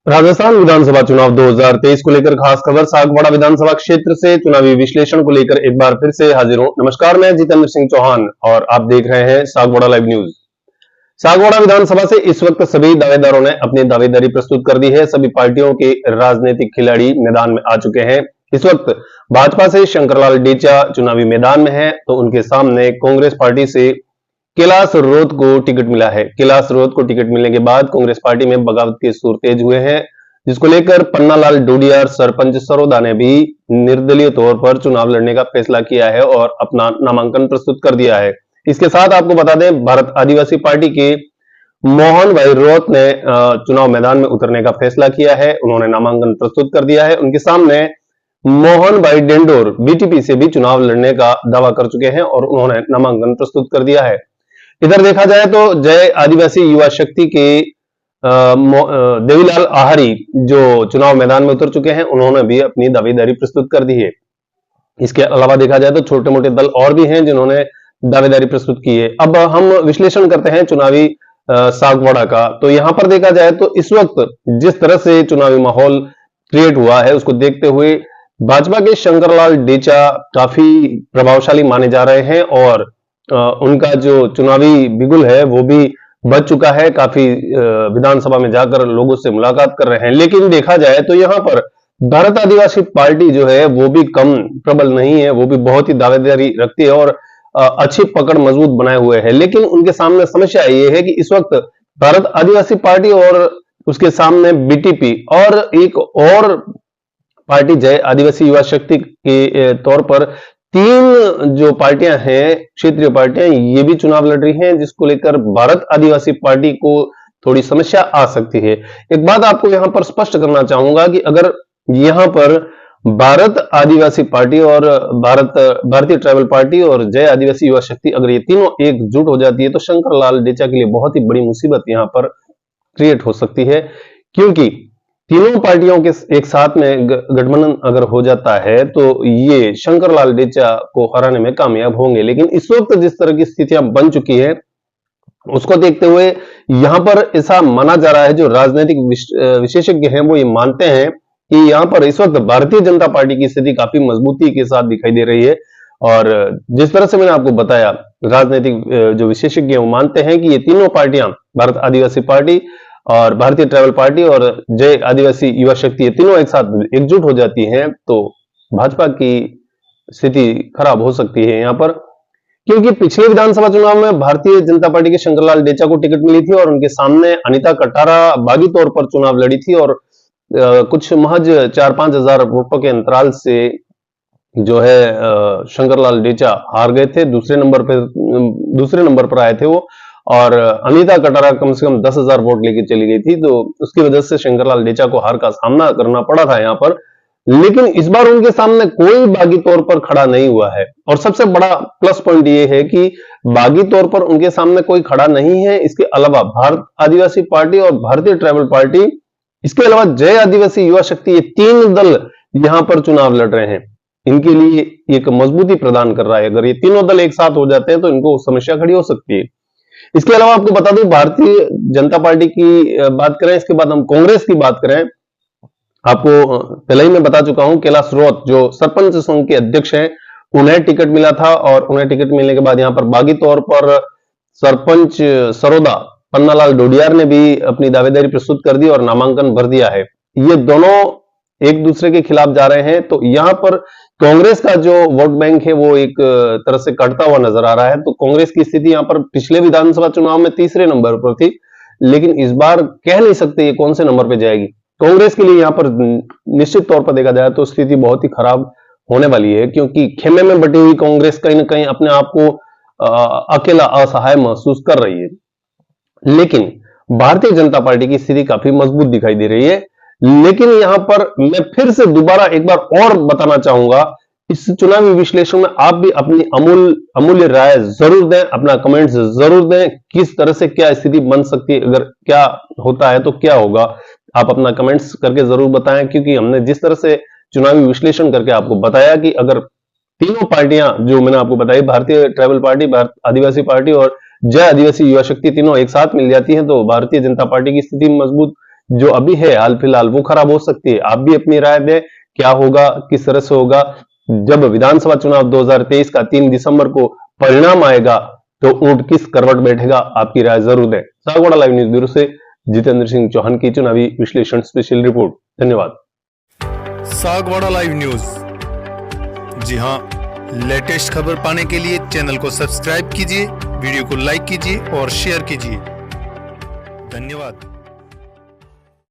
राजस्थान विधानसभा चुनाव 2023 को लेकर खास खबर। सागवाड़ा विधानसभा क्षेत्र से चुनावी विश्लेषण को लेकर एक बार फिर से हाजिर हूं। नमस्कार, मैं जितेंद्र सिंह चौहान और आप देख रहे हैं सागवाड़ा लाइव न्यूज। सागवाड़ा विधानसभा से इस वक्त सभी दावेदारों ने अपनी दावेदारी प्रस्तुत कर दी है। सभी पार्टियों के राजनीतिक खिलाड़ी मैदान में आ चुके हैं। इस वक्त भाजपा से शंकरलाल डेचा चुनावी मैदान में है, तो उनके सामने कांग्रेस पार्टी से कैलाश रोध को टिकट मिला है। कैलाश रोध को टिकट मिलने के बाद कांग्रेस पार्टी में बगावत के सुर तेज हुए हैं, जिसको लेकर पन्नालाल डोडियार सरपंच सरोदा ने भी निर्दलीय तौर पर चुनाव लड़ने का फैसला किया है और अपना नामांकन प्रस्तुत कर दिया है। इसके साथ आपको बता दें, भारत आदिवासी पार्टी के मोहन भाई रोत ने चुनाव मैदान में उतरने का फैसला किया है। उन्होंने नामांकन प्रस्तुत कर दिया है। उनके सामने मोहन भाई डेंडोर बीटीपी से भी चुनाव लड़ने का दावा कर चुके हैं और उन्होंने नामांकन प्रस्तुत कर दिया है। इधर देखा जाए तो जय आदिवासी युवा शक्ति के देवीलाल आहारी जो चुनाव मैदान में उतर चुके हैं, उन्होंने भी अपनी दावेदारी प्रस्तुत कर दी है। इसके अलावा देखा जाए तो छोटे मोटे दल और भी हैं जिन्होंने दावेदारी प्रस्तुत की है। अब हम विश्लेषण करते हैं चुनावी सागवाड़ा का। तो यहां पर देखा जाए तो इस वक्त जिस तरह से चुनावी माहौल क्रिएट हुआ है, उसको देखते हुए भाजपा के शंकरलाल डेचा काफी प्रभावशाली माने जा रहे हैं और उनका जो चुनावी बिगुल है वो भी बच चुका है। काफी विधानसभा में जाकर लोगों से मुलाकात कर रहे हैं। लेकिन देखा जाए तो यहाँ पर भारत आदिवासी पार्टी जो है वो भी कम प्रबल नहीं है, वो भी बहुत ही दावेदारी रखती है और अच्छी पकड़ मजबूत बनाए हुए है। लेकिन उनके सामने समस्या ये है कि इस वक्त भारत आदिवासी पार्टी और उसके सामने बीटीपी और एक और पार्टी जय आदिवासी युवा शक्ति के तौर पर तीन जो पार्टियां हैं, क्षेत्रीय पार्टियां, ये भी चुनाव लड़ रही हैं, जिसको लेकर भारत आदिवासी पार्टी को थोड़ी समस्या आ सकती है। एक बात आपको यहां पर स्पष्ट करना चाहूंगा कि अगर यहां पर भारत आदिवासी पार्टी और भारतीय ट्राइबल पार्टी और जय आदिवासी युवा शक्ति अगर ये तीनों एकजुट हो जाती है तो शंकरलाल डेचा के लिए बहुत ही बड़ी मुसीबत यहां पर क्रिएट हो सकती है, क्योंकि तीनों पार्टियों के एक साथ में गठबंधन अगर हो जाता है तो ये शंकरलाल डेचा को हराने में कामयाब होंगे। लेकिन इस वक्त जिस तरह की स्थितियां बन चुकी है उसको देखते हुए यहां पर ऐसा माना जा रहा है, जो राजनीतिक विशेषज्ञ हैं वो ये मानते हैं कि यहां पर इस वक्त भारतीय जनता पार्टी की स्थिति काफी मजबूती के साथ दिखाई दे रही है। और जिस तरह से मैंने आपको बताया, राजनीतिक जो विशेषज्ञ वो मानते हैं कि ये तीनों पार्टियां, भारत आदिवासी पार्टी और भारतीय ट्राइबल पार्टी और जय आदिवासी युवा शक्ति, ये तीनों एक साथ एकजुट हो जाती हैं तो भाजपा की स्थिति खराब हो सकती है यहां पर। क्योंकि पिछले विधानसभा चुनाव में भारतीय जनता पार्टी के शंकरलाल डेचा को टिकट मिली थी और उनके सामने अनीता कटारा बागी तौर पर चुनाव लड़ी थी और कुछ महज 4-5 हजार वोटों के अंतराल से जो है शंकरलाल डेचा हार गए थे। दूसरे नंबर पर आए थे वो, और अनीता कटारा कम से कम 10,000 वोट लेके चली गई थी, तो उसकी वजह से शंकरलाल डेचा को हार का सामना करना पड़ा था यहाँ पर। लेकिन इस बार उनके सामने कोई बागी तौर पर खड़ा नहीं हुआ है और सबसे बड़ा प्लस पॉइंट ये है कि बागी तौर पर उनके सामने कोई खड़ा नहीं है। इसके अलावा भारत आदिवासी पार्टी और भारतीय ट्राइबल पार्टी, इसके अलावा जय आदिवासी युवा शक्ति, ये तीन दल यहां पर चुनाव लड़ रहे हैं। इनके लिए एक मजबूती प्रदान कर रहा है। अगर ये तीनों दल एक साथ हो जाते हैं तो इनको समस्या खड़ी हो सकती है। इसके अलावा आपको बता दूं, भारतीय जनता पार्टी की बात करें, इसके बाद हम कांग्रेस की बात करें। आपको पहले ही मैं बता चुका हूं, कैलाश रोध जो सरपंच संघ के अध्यक्ष हैं, उन्हें टिकट मिला था और उन्हें टिकट मिलने के बाद यहां पर बागी तौर पर सरपंच सरोदा पन्नालाल डोडियार ने भी अपनी दावेदारी प्रस्तुत कर दी और नामांकन भर दिया है। ये दोनों एक दूसरे के खिलाफ जा रहे हैं, तो यहां पर कांग्रेस का जो वोट बैंक है वो एक तरह से कटता हुआ नजर आ रहा है। तो कांग्रेस की स्थिति यहां पर पिछले विधानसभा चुनाव में तीसरे नंबर पर थी, लेकिन इस बार कह नहीं सकते ये कौन से नंबर पर जाएगी। कांग्रेस के लिए यहां पर निश्चित तौर पर देखा जाए तो स्थिति बहुत ही खराब होने वाली है, क्योंकि खेमे में बटी हुई कांग्रेस कहीं ना कहीं अपने आप को अकेला असहाय महसूस कर रही है। लेकिन भारतीय जनता पार्टी की स्थिति काफी मजबूत दिखाई दे रही है। लेकिन यहां पर मैं फिर से दोबारा एक बार और बताना चाहूंगा, इस चुनावी विश्लेषण में आप भी अपनी अमूल्य राय जरूर दें, अपना कमेंट्स जरूर दें, किस तरह से क्या स्थिति बन सकती है, अगर क्या होता है तो क्या होगा, आप अपना कमेंट्स करके जरूर बताएं। क्योंकि हमने जिस तरह से चुनावी विश्लेषण करके आपको बताया कि अगर तीनों पार्टियां जो मैंने आपको बताई, भारतीय ट्राइबल पार्टी, भारत आदिवासी पार्टी और जय आदिवासी युवा शक्ति, तीनों एक साथ मिल जाती हैं तो भारतीय जनता पार्टी की स्थिति मजबूत, जो अभी है हाल फिलहाल वो खराब हो सकती है। आप भी अपनी राय दें, क्या होगा, किस तरह से होगा। जब विधानसभा चुनाव 2023 का 3 दिसंबर को परिणाम आएगा तो ऊंट किस करवट बैठेगा, आपकी राय जरूर दें। सागवाड़ा लाइव न्यूज ब्यूरो से जितेंद्र सिंह चौहान की चुनावी विश्लेषण स्पेशल रिपोर्ट। धन्यवाद। सागवाड़ा लाइव न्यूज, जी हां, लेटेस्ट खबर पाने के लिए चैनल को सब्सक्राइब कीजिए, वीडियो को लाइक कीजिए और शेयर कीजिए। धन्यवाद।